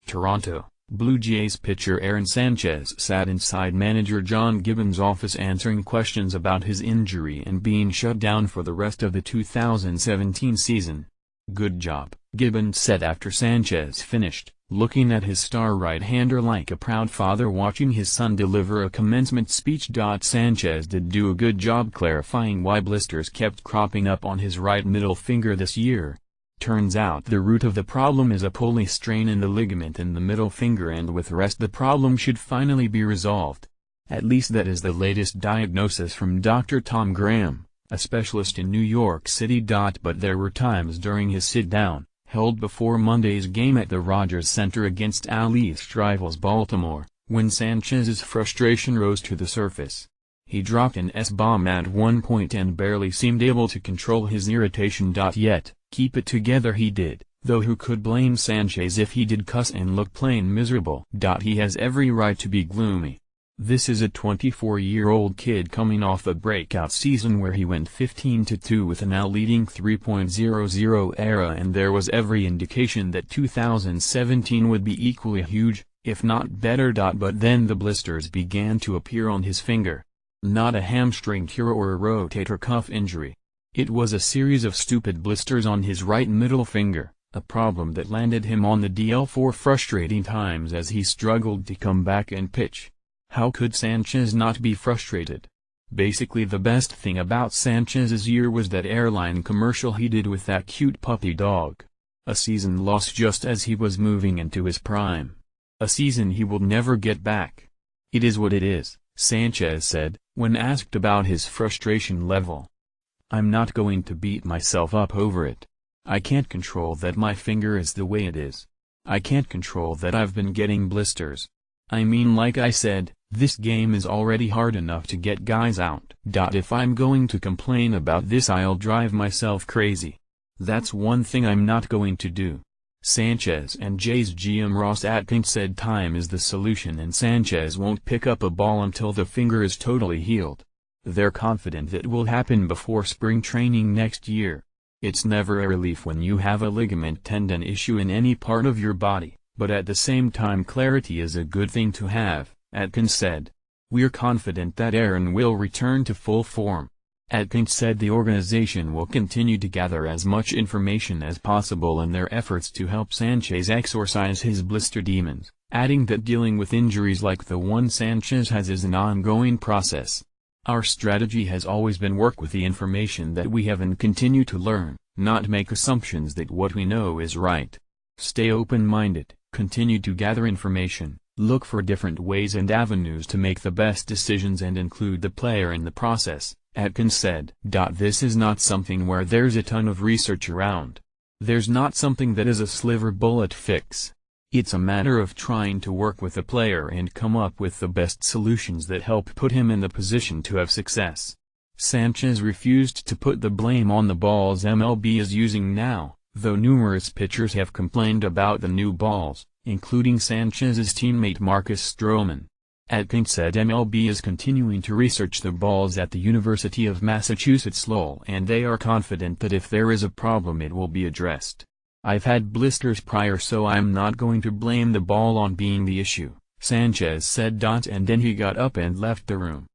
Toronto, Blue Jays pitcher Aaron Sanchez sat inside manager John Gibbons' office answering questions about his injury and being shut down for the rest of the 2017 season. "Good job," Gibbons said after Sanchez finished, looking at his star right-hander like a proud father watching his son deliver a commencement speech. Sanchez did do a good job clarifying why blisters kept cropping up on his right middle finger this year. "Turns out the root of the problem is a pulley strain in the ligament in the middle finger, and with rest the problem should finally be resolved. At least that is the latest diagnosis from Dr. Tom Graham, a specialist in New York City. But there were times during his sit-down, held before Monday's game at the Rogers Center against AL East rivals Baltimore, when Sanchez's frustration rose to the surface. He dropped an S-bomb at one point and barely seemed able to control his irritation. Yet, keep it together he did, though who could blame Sanchez if he did cuss and look plain miserable? He has every right to be gloomy. This is a 24-year-old kid coming off a breakout season where he went 15-2 with an AL-leading 3.00 ERA, and there was every indication that 2017 would be equally huge, if not better. But then the blisters began to appear on his finger. Not a hamstring tear or a rotator cuff injury. It was a series of stupid blisters on his right middle finger, a problem that landed him on the DL for frustrating times as he struggled to come back and pitch. How could Sanchez not be frustrated? Basically the best thing about Sanchez's year was that airline commercial he did with that cute puppy dog. A season lost just as he was moving into his prime. A season he will never get back. "It is what it is," Sanchez said, when asked about his frustration level. "I'm not going to beat myself up over it. I can't control that my finger is the way it is. I can't control that I've been getting blisters. I mean, like I said, this game is already hard enough to get guys out. If I'm going to complain about this, I'll drive myself crazy. That's one thing I'm not going to do." Sanchez and Jays GM Ross Atkins said time is the solution and Sanchez won't pick up a ball until the finger is totally healed. They're confident that will happen before spring training next year. "It's never a relief when you have a ligament tendon issue in any part of your body, but at the same time clarity is a good thing to have," Atkins said. "We're confident that Aaron will return to full form." Atkins said the organization will continue to gather as much information as possible in their efforts to help Sanchez exorcise his blister demons, adding that dealing with injuries like the one Sanchez has is an ongoing process. "Our strategy has always been work with the information that we have and continue to learn, not make assumptions that what we know is right. Stay open-minded, continue to gather information, look for different ways and avenues to make the best decisions and include the player in the process," Atkins said. "This is not something where there's a ton of research around. There's not something that is a silver bullet fix. It's a matter of trying to work with the player and come up with the best solutions that help put him in the position to have success." Sanchez refused to put the blame on the balls MLB is using now, though numerous pitchers have complained about the new balls, including Sanchez's teammate Marcus Stroman. Atkins said MLB is continuing to research the balls at the University of Massachusetts Lowell, and they are confident that if there is a problem it will be addressed. "I've had blisters prior, so I'm not going to blame the ball on being the issue," Sanchez said. And then he got up and left the room.